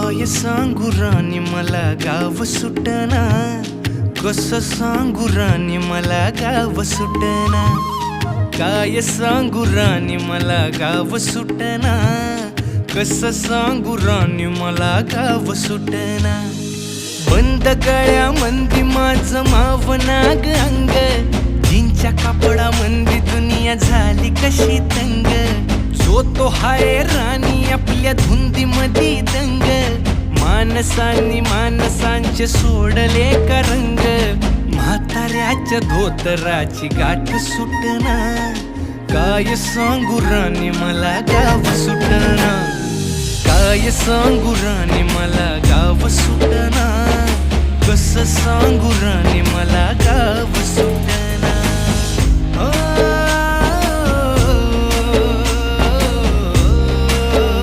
काय सांगू राणी मला गाव सुटना, कसं सांगू राणी मला गाव सुटना. काय सांगू राणी मला गाव सुटना, कसं सांगू राणी मला गाव सुटना. बंद गळ्यामंदी माझं मावनाग अंग, जीनच्या कापडामंदी दुनिया झाली कशी तंग. जो तो हाय राणी आपल्या धुंदीमधी दंग, माणसांनी माणसांचे सोडले का रंग. म्हाताऱ्याच्या धोतराची गाठ सुटना, काय सांगू राणी मला गाव सुटना. काय सांगू राणी मला गाव सुटना, कसं सांगू राणी मला गाव सुटना.